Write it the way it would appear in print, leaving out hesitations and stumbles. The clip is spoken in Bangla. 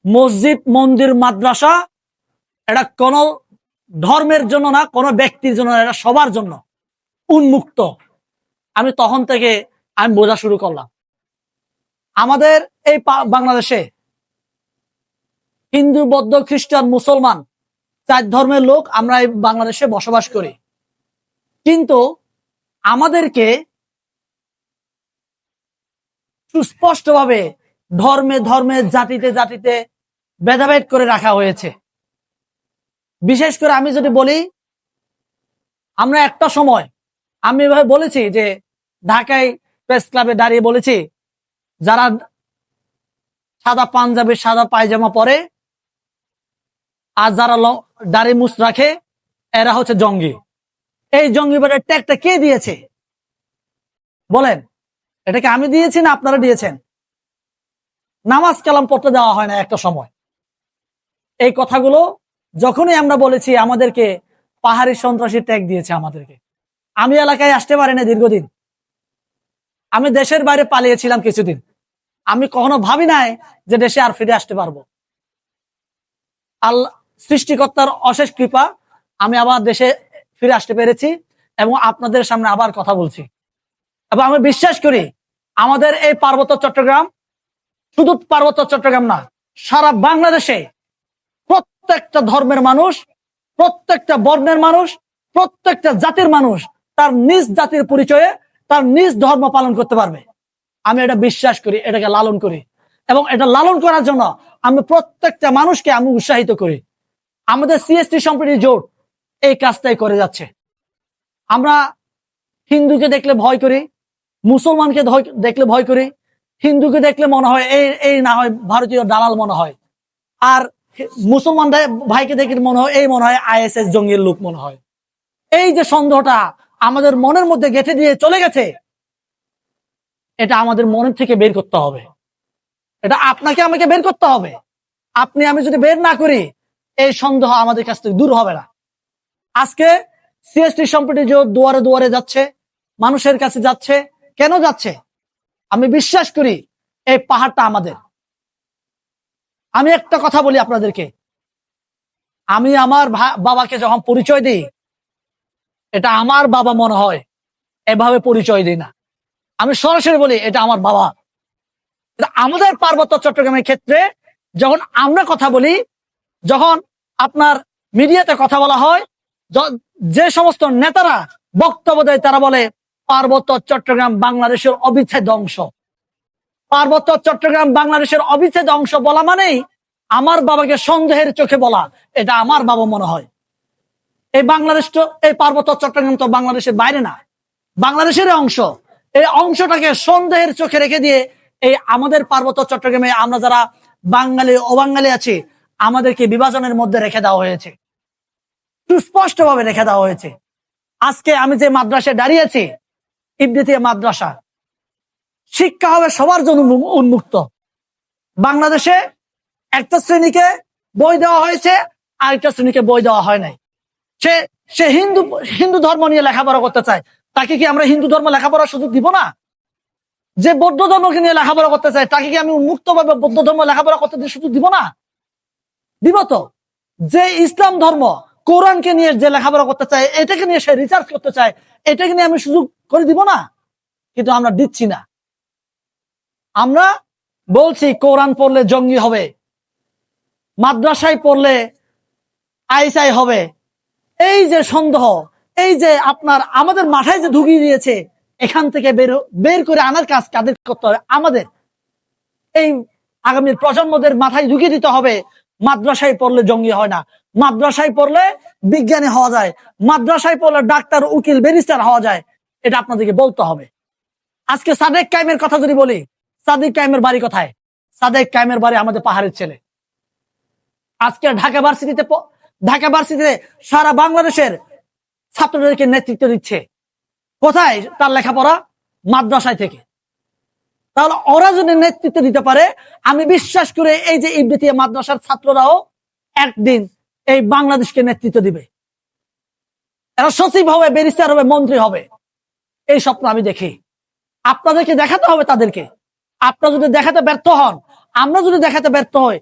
মসজিদ, মন্দির, মাদ্রাসা এটা কোন ধর্মের জন্য না, কোন ব্যক্তির জন্য না, এটা সবার জন্য উন্মুক্ত। আমি তখন থেকে আমি বোঝা শুরু করলাম আমাদের এই বাংলাদেশে হিন্দু, বৌদ্ধ, খ্রিস্টান, মুসলমান 4 ধর্মের লোক আমরা এই বাংলাদেশে বসবাস করি। কিন্তু আমাদেরকে সুস্পষ্টভাবে ধর্মে ধর্মে, জাতিতে জাতিতে ভেদাভেদ করে রাখা হয়েছে। বিশেষ করে আমি যদি বলি, আমরা একটা সময় আমি এভাবে বলেছি যে ঢাকায় প্রেস ক্লাবে দাঁড়িয়ে বলেছি, যারা সাদা পাঞ্জাবি, সাদা পায়জামা পরে আর যারা দাড়ি মুছ রাখে এরা হচ্ছে জঙ্গি। এই জঙ্গিবাদের ট্যাগটা কে দিয়েছে বলেন? এটাকে আমি দিয়েছি না আপনারা দিয়েছেন? নামাজ কালাম পড়তে দেওয়া হয় না একটা সময়। এই কথাগুলো যখনই আমরা বলেছি আমাদেরকে পাহাড়ি সন্ত্রাসী ট্যাগ দিয়েছে আমাদেরকে। আমি এলাকায় আসতে পারি না দীর্ঘদিন, আমি দেশের বাইরে পালিয়েছিলাম কিছুদিন। আমি কখনো ভাবি নাই যে দেশে আর ফিরে আসতে পারবো। আল্লাহ সৃষ্টিকর্তার অশেষ কৃপা, আমি আবার দেশে ফিরে আসতে পেরেছি এবং আপনাদের সামনে আবার কথা বলছি। এবং আমি বিশ্বাস করি আমাদের এই পার্বত্য চট্টগ্রাম, শুধু পার্বত্য চট্টগ্রাম না, সারা বাংলাদেশে প্রত্যেকটা ধর্মের মানুষ, প্রত্যেকটা বর্ণের মানুষ, প্রত্যেকটা জাতির মানুষ তার নিজ জাতির পরিচয়ে তার নিজ ধর্ম পালন করতে পারবে। আমি এটা বিশ্বাস করি, এটাকে লালন করি এবং এটা লালন করার জন্য আমি প্রত্যেকটা মানুষকে আমি উৎসাহিত করি। আমাদের সিএসটি সম্প্রীতি জোট এই কাজটাই করে যাচ্ছে। আমরা হিন্দুকে দেখলে ভয় করি, মুসলমানকে দেখলে ভয় করি, হিন্দুকে দেখলে মনে হয় এই না হয় ভারতীয় দালাল মনে হয়, আর মুসলমান ভাইকে দেখলে মনে হয় আইএসএস জঙ্গির লোক মনে হয়। এই যে সন্দেহটা আমাদের মনের মধ্যে গেঁথে দিয়ে চলে গেছে, এটা আমাদের মনের থেকে বের করতে হবে। এটা আপনাকে আমাকে বের করতে হবে। আপনি আমি যদি বের না করি, এই সন্দেহ আমাদের কাছ থেকে দূর হবে না। আজকে সিএসটি সম্প্রীতি জোট দুয়ারে দুয়ারে যাচ্ছে, মানুষের কাছে যাচ্ছে। কেন যাচ্ছে? আমি বিশ্বাস করি এই পাহাড়টা আমাদের। আমি একটা কথা বলি আপনাদেরকে, আমি আমার বাবাকে যখন পরিচয় দিই, এটা আমার বাবা মনে হয়, এভাবে পরিচয় দিই না। আমি সরাসরি বলি এটা আমার বাবা। আমাদের পার্বত্য চট্টগ্রামের ক্ষেত্রে যখন আমরা কথা বলি, যখন আপনার মিডিয়াতে কথা বলা হয়, যে সমস্ত নেতারা বক্তব্য দেয় তারা বলে পার্বত্য চট্টগ্রাম বাংলাদেশের অবিচ্ছেদ্য অংশ। পার্বত্য চট্টগ্রাম বাংলাদেশের অবিচ্ছেদ্য অংশ বলা মানেই আমার বাবাকে সন্দেহের চোখে বলা, এটা আমার বাবা মনে হয়। এই বাংলাদেশ তো, এই পার্বত্য চট্টগ্রাম তো বাংলাদেশের বাইরে না, বাংলাদেশের অংশ। এই অংশটাকে সন্দেহের চোখে রেখে দিয়ে এই আমাদের পার্বত্য চট্টগ্রামে আমরা যারা বাঙালি অবাঙালি আছি, আমাদেরকে বিভাজনের মধ্যে রেখে দেওয়া হয়েছে, সুস্পষ্ট ভাবে রেখে দেওয়া হয়েছে। আজকে আমি যে মাদ্রাসায় দাঁড়িয়েছি, ইবতিদাইয়া মাদ্রাসা, শিক্ষা হবে সবার জন্য উন্মুক্ত। বাংলাদেশে একটা শ্রেণীকে বই দেওয়া হয়েছে, আরেকটা শ্রেণীকে বই দেওয়া হয় নাই। সে হিন্দু ধর্ম নিয়ে লেখাপড়া করতে চায়, তাকে কি আমরা হিন্দু ধর্ম লেখাপড়ার সুযোগ দিব না? যে বৌদ্ধ ধর্মকে নিয়ে লেখাপড়া করতে চায়, তাকে কি আমি উন্মুক্ত ভাবে বৌদ্ধ ধর্ম লেখাপড়া করতে সুযোগ দিব না? দিব তো। যে ইসলাম ধর্ম, কোরআনকে নিয়ে যে লেখাপড়া করতে চায়, এটাকে নিয়ে সে রিসার্চ করতে চায়, এটাকে নিয়ে আমি সুযোগ করে দিব না? কিন্তু আমরা দিচ্ছি না। আমরা বলছি কোরআন পড়লে জঙ্গি হবে, মাদ্রাসায় পড়লে আইসাই হবে। এই যে সন্দেহ, এই যে আপনার আমাদের মাথায় যে ঢুকিয়ে দিয়েছে, এখান থেকে বের করে আনার কাজ কাদের করতে হবে? আমাদের। এই আগামীর প্রজন্মদের মাথায় ঢুকিয়ে দিতে হবে মাদ্রাসায় পড়লে জঙ্গি হয় না, মাদ্রাসায় পড়লে বিজ্ঞানী হওয়া যায়, মাদ্রাসায় পড়লে ডাক্তার, উকিল, ব্যারিস্টার হওয়া যায়। এটা আপনাদেরকে বলতে হবে। আজকে সাদেক কায়েমের কথা যদি বলি, সাদেক কায়েমের বাড়ি কোথায়? সাদেক কায়েমের বাড়ি আমাদের পাহাড়ের ছেলে। আজকে ঢাকা ভার্সিটিতে সারা বাংলাদেশের ছাত্রদেরকে নেতৃত্ব দিচ্ছে। কোথায় তার লেখাপড়া? মাদ্রাসায় থেকে। তাহলে ওরা যদি নেতৃত্ব দিতে পারে, আমি বিশ্বাস করে এই যে ইবতিদাইয়া মাদ্রাসার ছাত্ররাও একদিন এই বাংলাদেশকে নেতৃত্ব দিবে। এরা সচিব হবে, ব্যারিস্টার হবে, মন্ত্রী হবে। এই স্বপ্ন আমি দেখি। আপনাদেরকে দেখাতে হবে তাদেরকে। আপনারা যদি দেখাতে ব্যর্থ হন, আমরা যদি দেখাতে ব্যর্থ হই,